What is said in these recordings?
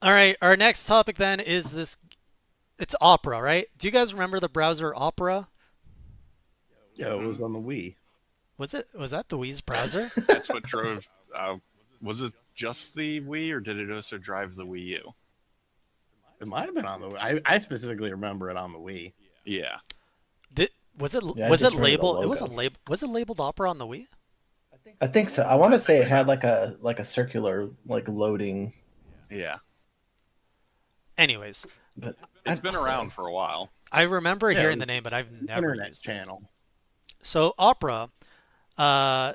All right, our next topic then is this. It's Opera, right? Do you guys remember the browser Opera? Yeah, it Hmm. was on the Wii. Was that the Wii's browser? That's what drove. Was it just the Wii, or did it also drive the Wii U? It might have been on the Wii. I specifically remember it on the Wii. Yeah. Did was it Yeah, I was it just remember the labeled? It wasn't logo. labeled. Was it labeled Opera on the Wii? I think so. I want to say it had like a circular like loading, Yeah. Anyways, but It's been around for a while. I remember Yeah, it hearing was the name, but I've an never internet used it. channel. So Opera,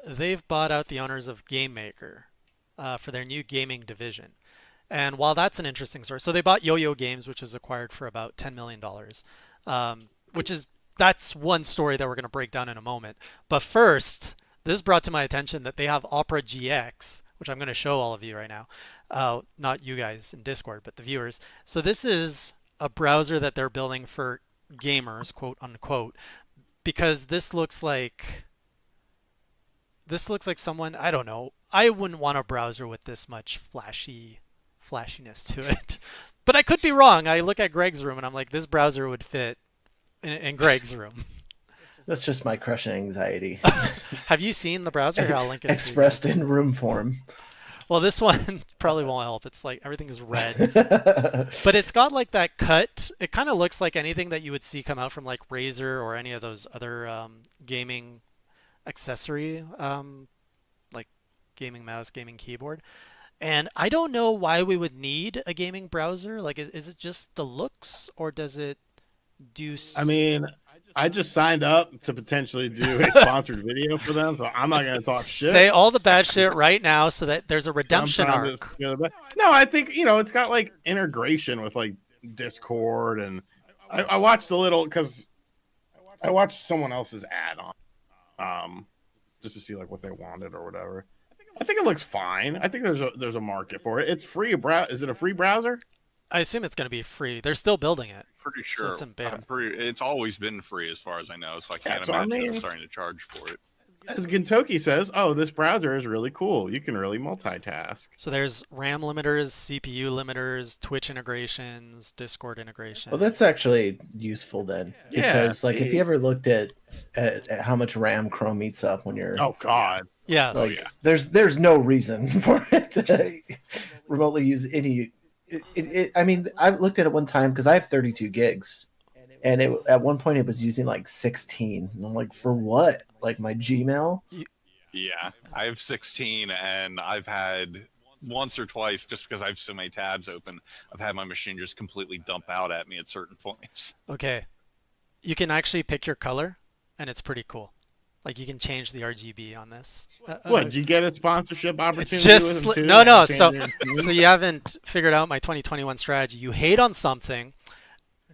they've bought out the owners of Game Maker for their new gaming division. And while that's an interesting story, so they bought Yo-Yo Games, which was acquired for about $10 million, which is that's one story that we're going to break down in a moment. But first, this brought to my attention that they have Opera GX, which I'm going to show all of you right now. Not you guys in Discord, but the viewers. So this is a browser that they're building for gamers, quote unquote, because this looks like someone, I don't know. I wouldn't want a browser with this much flashiness to it. But I could be wrong. I look at Greg's room and I'm like, this browser would fit in Greg's room. that's just my crushing anxiety Have you seen the browser? Here, I'll link it to you expressed guys. in room form. Well, this one probably won't help. It's like everything is red. But it's got like that cut. It kind of looks like anything that you would see come out from like Razer or any of those other gaming accessory, like gaming mouse, gaming keyboard. And I don't know why we would need a gaming browser. Like, is it just the looks, or does it do? I mean, I just signed up to potentially do a sponsored video for them, so I'm not going to talk shit. Say all the bad shit right now, so that there's a I'm redemption trying arc. no, I think it's got like integration with like Discord, and I watched a little because I watched someone else's ad on, just to see like what they wanted or whatever. I think it looks fine. I think there's a market for it. It's free. Is it a free browser? I assume it's going to be free. They're still building it, Pretty so sure. it's in beta. It's always been free as far as I know, so I can't That's what I imagine mean. them starting to charge for it. As Gintoki says, oh, this browser is really cool. You can really multitask. So there's RAM limiters, CPU limiters, Twitch integrations, Discord Well, that's integrations. actually useful then, Yeah. because like if you ever looked at how much RAM Chrome eats up when you're Oh God. Yes. Oh like, yeah. there's no reason for it to remotely use any. I mean, I've looked at it one time because I have 32 gigs, and at one point it was using like 16. And I'm like, for what? Like my Gmail? Yeah. I have 16, and I've had once or twice, just because I have so many tabs open, I've had my machine just completely dump out at me at certain points. Okay. You can actually pick your color, and it's pretty cool. Like you can change the RGB on this. What? Did you get a sponsorship opportunity It's just with them too? no. Change So your so you haven't figured out my 2021 strategy. You hate on something,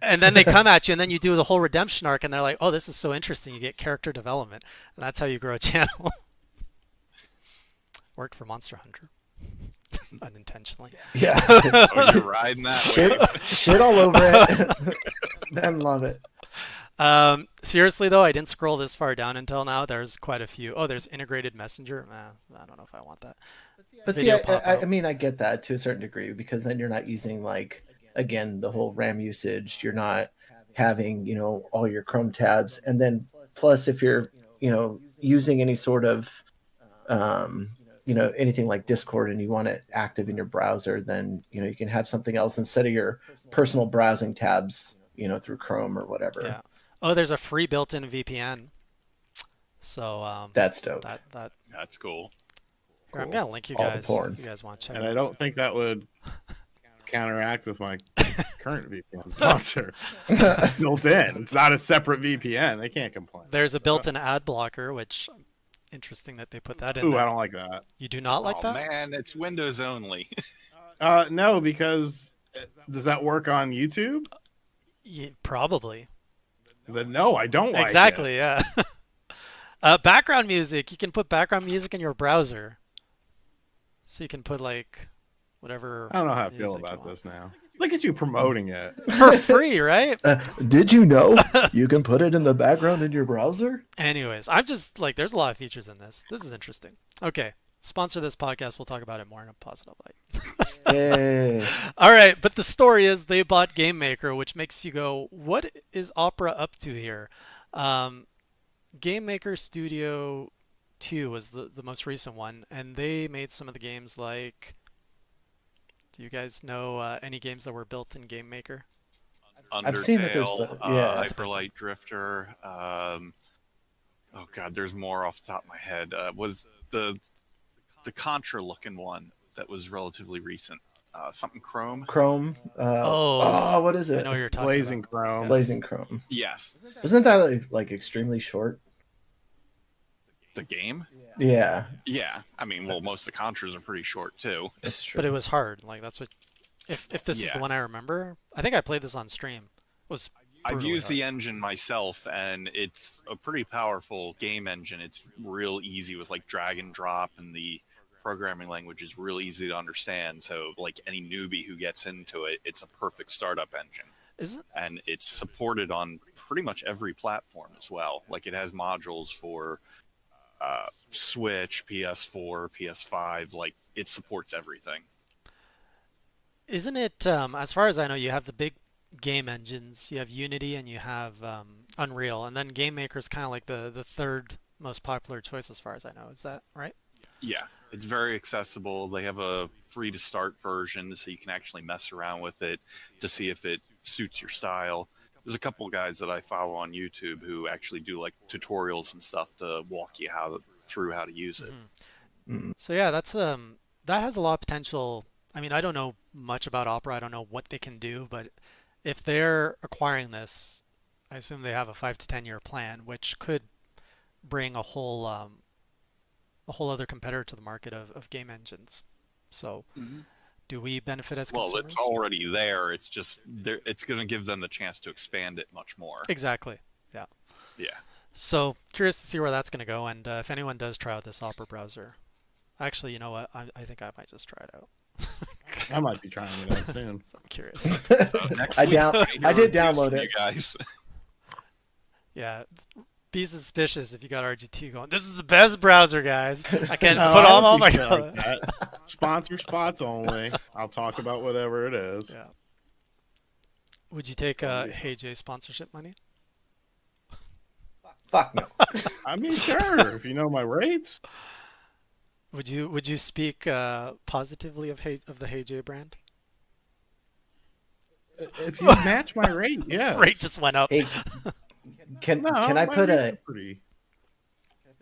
and then they come at you, and then you do the whole redemption arc, and they're like, "Oh, this is so interesting." You get character development, and that's how you grow a channel. Worked for Monster Hunter, unintentionally. Yeah, Oh, you're riding that shit, wave. shit all over it. Then love it. Seriously though, I didn't scroll this far down until now. There's quite a few. Oh, there's integrated messenger. I don't know if I want that. But see, Video pop I out. mean, I get that to a certain degree because then you're not using like again the whole RAM usage. You're not having all your Chrome tabs, and then plus if you're using any sort of anything like Discord and you want it active in your browser, then you can have something else instead of your personal browsing tabs through Chrome or whatever. Yeah. Oh, there's a free built-in VPN. So That's dope. that That's cool. here, I'm gonna link you All the guys porn. if you guys want to check And it I out. don't think that would counteract with my current VPN sponsor built in. It's not a separate VPN. They can't complain. There's a built-in ad blocker, which interesting that they put that in Ooh, I there. don't like that. You do not like Oh that? man, it's Windows only. No, because does that work on YouTube? Probably. Then no, I don't like it. Exactly, yeah. Background music. You can put background music in your browser. So you can put like whatever I don't know how I feel music you about want. this now. Look at you promoting it. For free, right? Did you know you can put it in the background in your browser? Anyways, I'm just like, there's a lot of features in this. This is interesting. Okay, sponsor this podcast, we'll talk about it more in a positive light. Yay. All right, but the story is they bought Game Maker, which makes you go, what is Opera up to here? Game Maker Studio 2 was the most recent one, and they made some of the games like. Do you guys know any games that were built in Game Maker? I've seen that there's Undertale, yeah. Hyperlight Drifter. Oh god, there's more off the top of my head. Was the Contra looking one that was relatively recent? Something Chrome. Chrome. Oh, What is I it? know what you're talking Blazing about. Chrome. Blazing Chrome. Yes, Isn't that like extremely short? the game. Yeah, Yeah, I mean, well, most of the Contras are pretty short too. that's true. But it was hard. Like that's what. If this is Yeah. the one I remember, I think I played this on stream. It was. I've brutally used the hard. engine myself, and it's a pretty powerful game engine. It's real easy with like drag and drop, and the programming language is real easy to understand. So, like any newbie who gets into it, it's a perfect startup engine. Is it? And it's supported on pretty much every platform as well. Like it has modules for Switch, PS4, PS5. Like it supports everything. Isn't it? As far as I know, you have the big game engines. You have Unity and you have Unreal, and then Game Maker is kind of like the third most popular choice as far as I know. Is that right? Yeah, it's very accessible. They have a free to start version, so you can actually mess around with it to see if it suits your style. There's a couple of guys that I follow on YouTube who actually do like tutorials and stuff to walk you through how to use it. So yeah, that's that has a lot of potential. I mean, I don't know much about Opera. I don't know what they can do, but if they're acquiring this, I assume they have a 5 to 10 year plan, which could bring a whole other competitor to the market of game engines. So, do we benefit as Well, consumers? it's already there. It's just it's going to give them the chance to expand it much more. Exactly. Yeah. Yeah. So curious to see where that's going to go, and if anyone does try out this Opera browser, actually, you know what? I think I might just try it out. I might be trying it out soon. So I'm curious. So next I week, I did download you it. guys. Yeah. Be suspicious if you got RGT going. This is the best browser, guys. I can No, put I all don't my do shit like that. Sponsor spots only. I'll talk about whatever it is. Yeah. Would you take Hey Jay sponsorship money? Fuck no. I mean, sure, if you know my rates. Would you speak positively of the Hey Jay brand? If you match my rate, yeah. Rate just went up. Hey, can No, I my put rates a are pretty.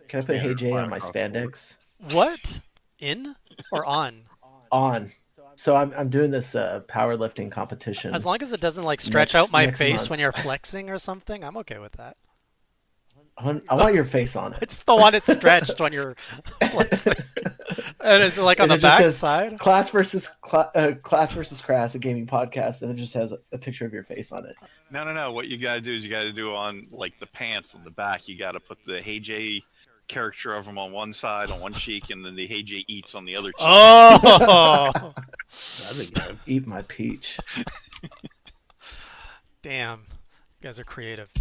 can I put Hey Jay fly on my across the board. spandex? What? In or on? On. So I'm doing this powerlifting competition. As long as it doesn't like stretch out my next face month. when you're flexing or something, I'm okay with that. I want your face on I it. just don't want it stretched when you're flexing. And is it like on And the it just back says side? Class versus Crass, a gaming podcast, and it just has a picture of your face on it. No. What you got to do is you got to do on like the pants on the back. You got to put the Hey Jay character of him on one side, on one cheek, and then the Hey Jay eats on the other cheek. Oh, That'd be good. Eat my peach. damn. You guys are creative.